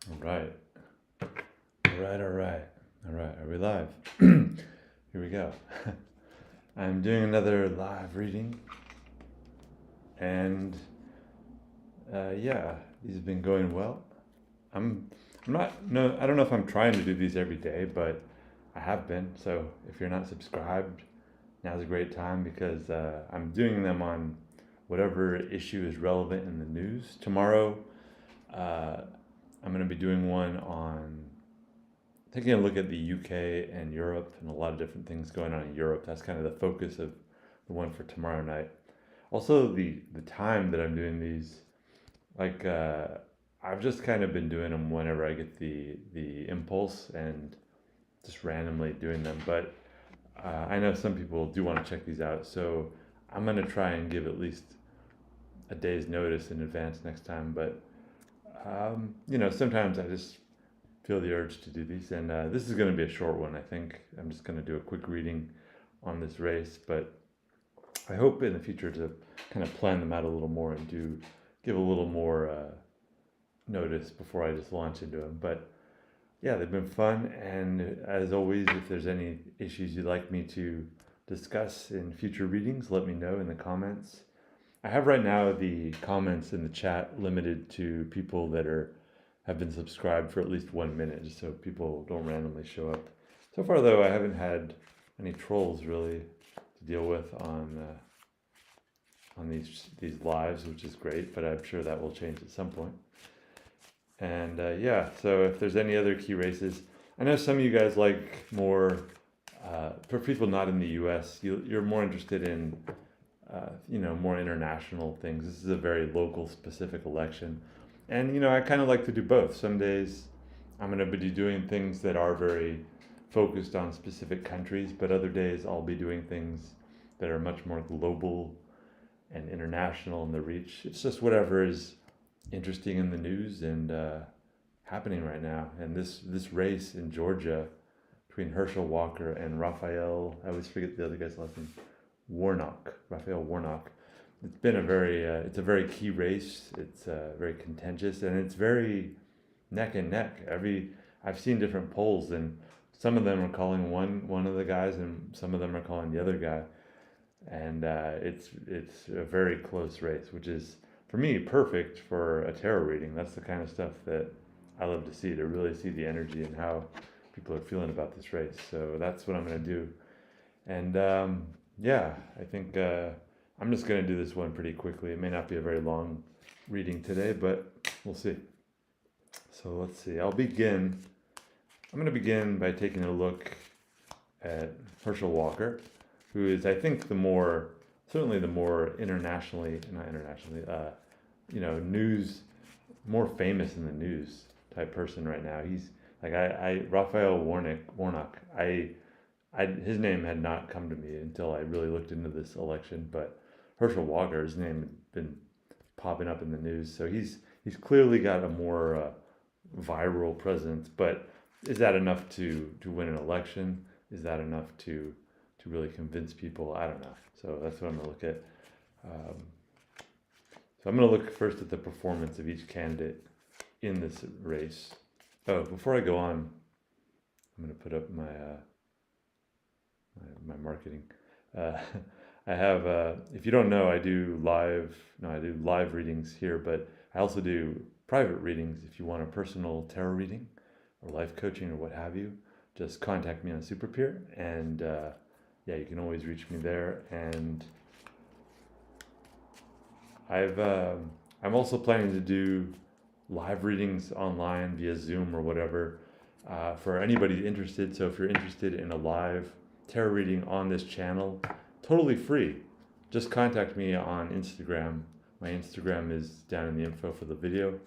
All right. All right, all right. All right, are we live? Here we go. I'm doing another live reading, and yeah, these have been going well. I'm, I'm not, no, I don't know if I'm trying to do these every day, but I have been. So if you're not subscribed, now's a great time because I'm doing them on whatever issue is relevant in the news. Tomorrow, uh, I'm going to be doing one on taking a look at the UK and Europe and a lot of different things going on in Europe. That's kind of the focus of the one for tomorrow night. Also, the time that I'm doing these, like I've just kind of been doing them whenever I get the impulse and just randomly doing them. But I know some people do want to check these out, so I'm gonna try and give at least a day's notice in advance next time. But sometimes I just feel the urge to do these. And this is going to be a short one, I think. I'm just going to do a quick reading on this race, but I hope in the future to kind of plan them out a little more and give a little more notice before I just launch into them. But yeah, they've been fun. And as always, if there's any issues you'd like me to discuss in future readings, let me know in the comments. I have right now the comments in the chat limited to people that have been subscribed for at least 1 minute, just so people don't randomly show up. So far, though, I haven't had any trolls really to deal with on these lives, which is great. But I'm sure that will change at some point. And yeah, so if there's any other key races, I know some of you guys like more. For people not in the U.S., you're more interested in more international things. This is a very local specific election. And, I kind of like to do both. Some days I'm going to be doing things that are very focused on specific countries, but other days I'll be doing things that are much more global and international in the reach. It's just whatever is interesting in the news and happening right now. And this race in Georgia between Herschel Walker and Raphael, I always forget the other guy's last name, Raphael Warnock. It's a very key race. It's very contentious, and it's very neck and neck. I've seen different polls, and some of them are calling one of the guys, and some of them are calling the other guy, and it's a very close race, which is for me perfect for a tarot reading. That's the kind of stuff that I love to really see the energy and how people are feeling about this race. So that's what I'm going to do, and yeah, I think. I'm just going to do this one pretty quickly. It may not be a very long reading today, but we'll see. So let's see. I'm going to begin by taking a look at Herschel Walker, who is, I think, certainly the more not internationally, news, more famous in the news type person right now. He's like, Raphael Warnock, his name had not come to me until I really looked into this election, but Herschel Walker, his name had been popping up in the news, so he's clearly got a more viral presence. But is that enough to win an election? Is that enough to really convince people? I don't know. So that's what I'm gonna look at. So I'm gonna look first at the performance of each candidate in this race. Oh, before I go on, I'm gonna put up my marketing. Uh, I have, if you don't know, I do live readings here, but I also do private readings. If you want a personal tarot reading or life coaching or what have you, just contact me on SuperPeer, and yeah, you can always reach me there. And I'm also planning to do live readings online via Zoom or whatever for anybody interested. So if you're interested in a live tarot reading on this channel, totally free, just contact me on Instagram. My Instagram is down in the info for the video.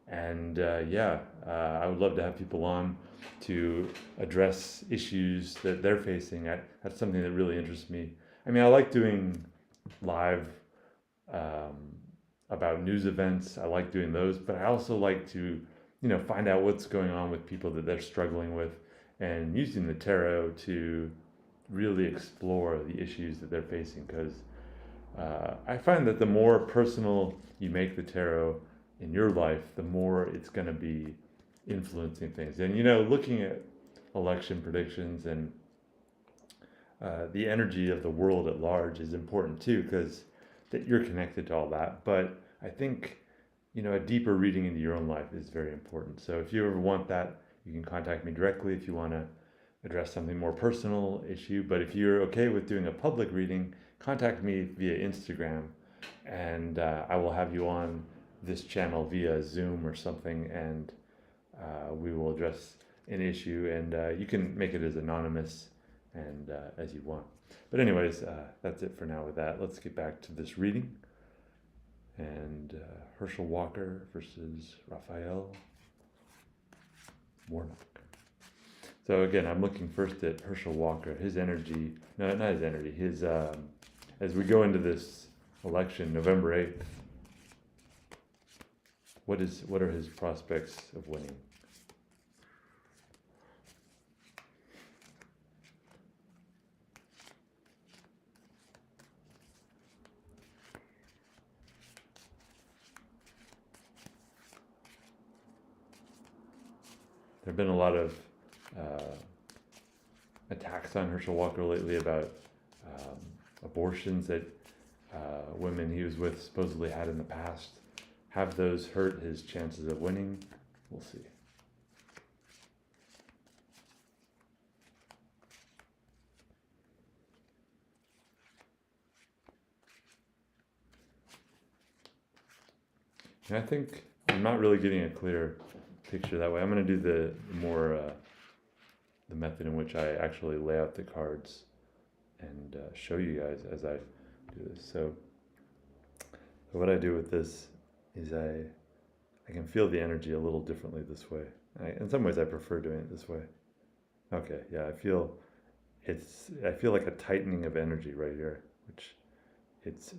And I would love to have people on to address issues that they're facing. That's something that really interests me. I mean, I like doing live about news events. I like doing those, but I also like to, find out what's going on with people that they're struggling with, and using the tarot to really explore the issues that they're facing. Because I find that the more personal you make the tarot in your life, the more it's going to be influencing things. And looking at election predictions and the energy of the world at large is important too, because that you're connected to all that. But I think a deeper reading into your own life is very important. So if you ever want that, you can contact me directly if you want to address something more personal issue. But if you're okay with doing a public reading, contact me via Instagram, and I will have you on this channel via Zoom or something, and we will address an issue, and you can make it as anonymous and as you want. But anyways, that's it for now with that. Let's get back to this reading. And Herschel Walker versus Raphael Warnock. So again, I'm looking first at Herschel Walker. His energy, no, not his energy, his, as we go into this election, November 8th, what are his prospects of winning? There have been a lot of attacks on Herschel Walker lately about abortions that women he was with supposedly had in the past. Have those hurt his chances of winning? We'll see. And I think I'm not really getting a clear picture that way. I'm going to do the more the method in which I actually lay out the cards and show you guys as I do this. So what I do with this is I can feel the energy a little differently this way. In some ways I prefer doing it this way. Okay, yeah, I feel like a tightening of energy right here, which it's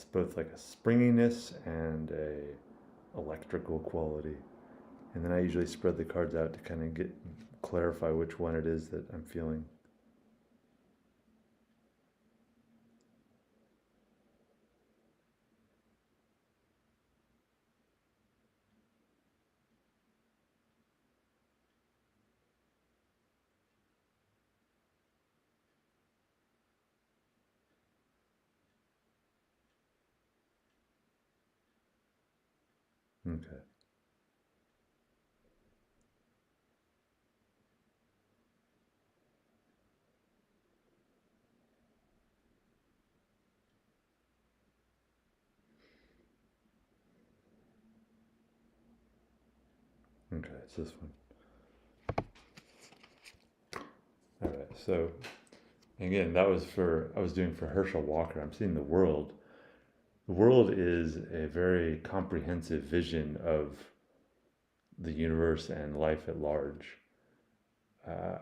both like a springiness and a electrical quality. And then I usually spread the cards out to kind of clarify which one it is that I'm feeling. Okay. Okay, it's this one. All right, so again, I was doing for Herschel Walker. I'm seeing the world. The world is a very comprehensive vision of the universe and life at large.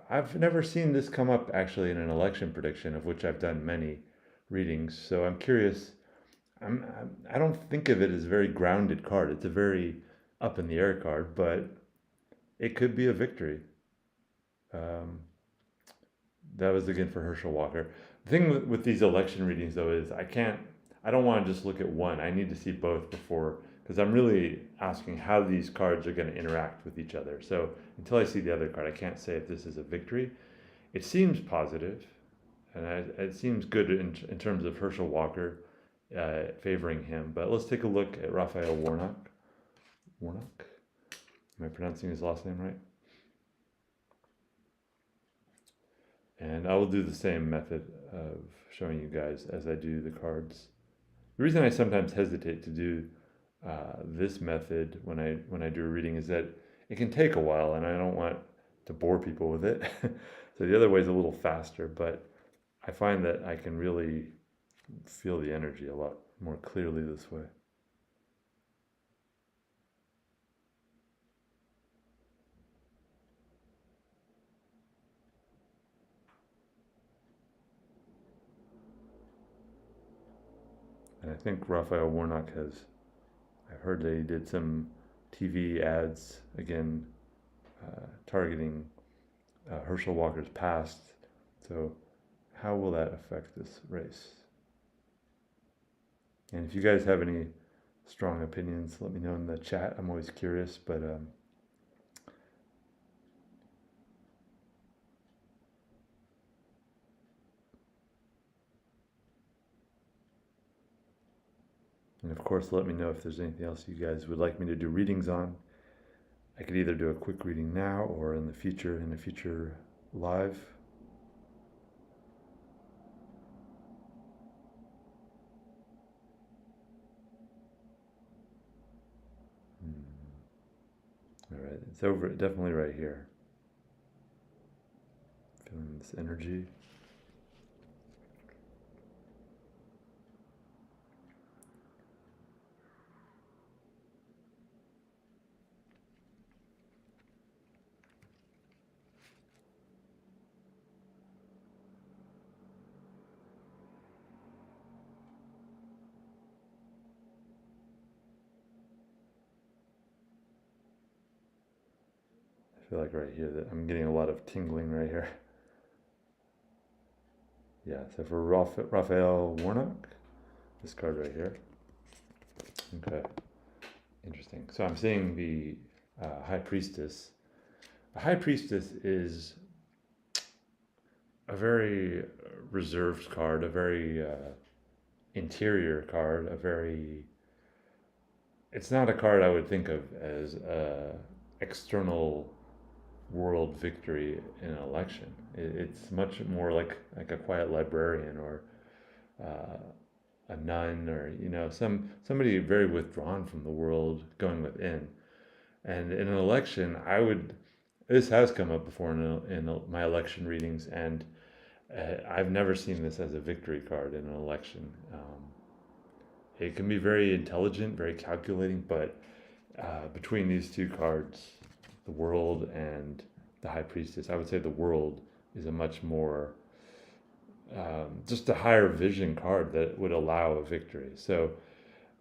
I've never seen this come up actually in an election prediction, of which I've done many readings. So I'm curious. I don't think of it as a very grounded card. It's a very up in the air card, but it could be a victory. That was again for Herschel Walker. The thing with these election readings though is I don't want to just look at one. I need to see both before, because I'm really asking how these cards are going to interact with each other. So until I see the other card, I can't say if this is a victory. It seems positive, and it seems good in terms of Herschel Walker favoring him. But let's take a look at Raphael Warnock. Warnock? Am I pronouncing his last name right? And I will do the same method of showing you guys as I do the cards. The reason I sometimes hesitate to do this method when I do a reading is that it can take a while, and I don't want to bore people with it. So the other way is a little faster, but I find that I can really feel the energy a lot more clearly this way. And I think Raphael Warnock I've heard that he did some TV ads, again, targeting Herschel Walker's past. So how will that affect this race? And if you guys have any strong opinions, let me know in the chat. I'm always curious, but And of course, let me know if there's anything else you guys would like me to do readings on. I could either do a quick reading now or in the future, in a future live. All right, it's over, definitely right here. Feeling this energy. I feel like right here that I'm getting a lot of tingling right here. Yeah, so for Raphael Warnock, this card right here. Okay, interesting. So I'm seeing the High Priestess. A High Priestess is a very reserved card, a very interior card, it's not a card I would think of as a external world victory in an election. It's much more like a quiet librarian or a nun, or somebody very withdrawn from the world going within. And in an election, this has come up before in my election readings, and I've never seen this as a victory card in an election. It can be very intelligent, very calculating, but between these two cards, the World and the High Priestess, I would say the World is a much more, just a higher vision card that would allow a victory. So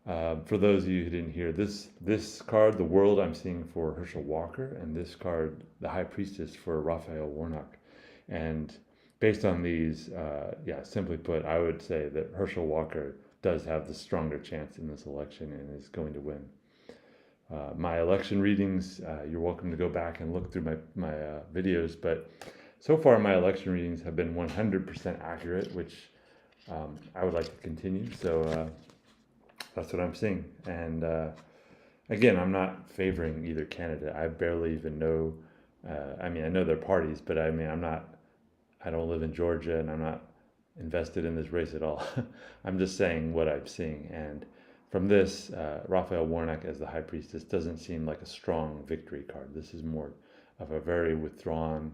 for those of you who didn't hear, this card, the World, I'm seeing for Herschel Walker, and this card, the High Priestess, for Raphael Warnock. And based on these, simply put, I would say that Herschel Walker does have the stronger chance in this election and is going to win. My election readings, you're welcome to go back and look through my videos, but so far my election readings have been 100% accurate, which I would like to continue. So that's what I'm seeing. And again, I'm not favoring either candidate. I barely even know. I know their parties, but I don't live in Georgia, and I'm not invested in this race at all. I'm just saying what I'm seeing. And from this, Raphael Warnock as the High Priestess doesn't seem like a strong victory card. This is more of a very withdrawn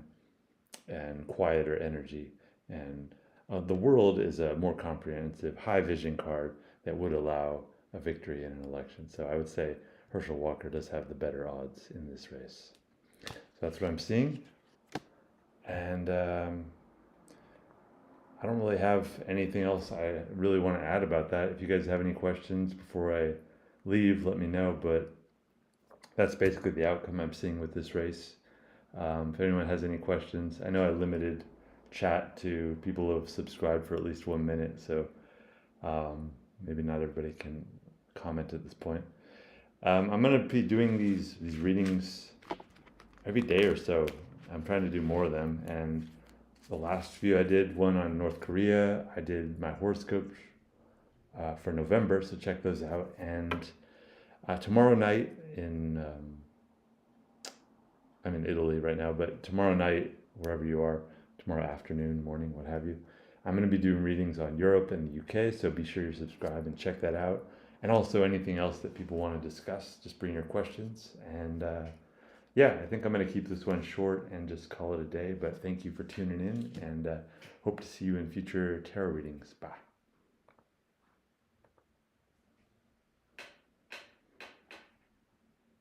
and quieter energy. And the World is a more comprehensive, high vision card that would allow a victory in an election. So I would say Herschel Walker does have the better odds in this race. So that's what I'm seeing. And I don't really have anything else I really want to add about that. If you guys have any questions before I leave, let me know. But that's basically the outcome I'm seeing with this race. If anyone has any questions, I know I limited chat to people who have subscribed for at least 1 minute, so maybe not everybody can comment at this point. I'm going to be doing these readings every day or so. I'm trying to do more of them, and the last few I did one on North Korea. I did my horoscopes for November, so check those out. And tomorrow night I'm in Italy right now, but tomorrow night, wherever you are, tomorrow afternoon, morning, what have you, I'm going to be doing readings on Europe and the UK, so be sure you subscribe and check that out. And also anything else that people want to discuss, just bring your questions. And I think I'm going to keep this one short and just call it a day, but thank you for tuning in, and hope to see you in future tarot readings. Bye.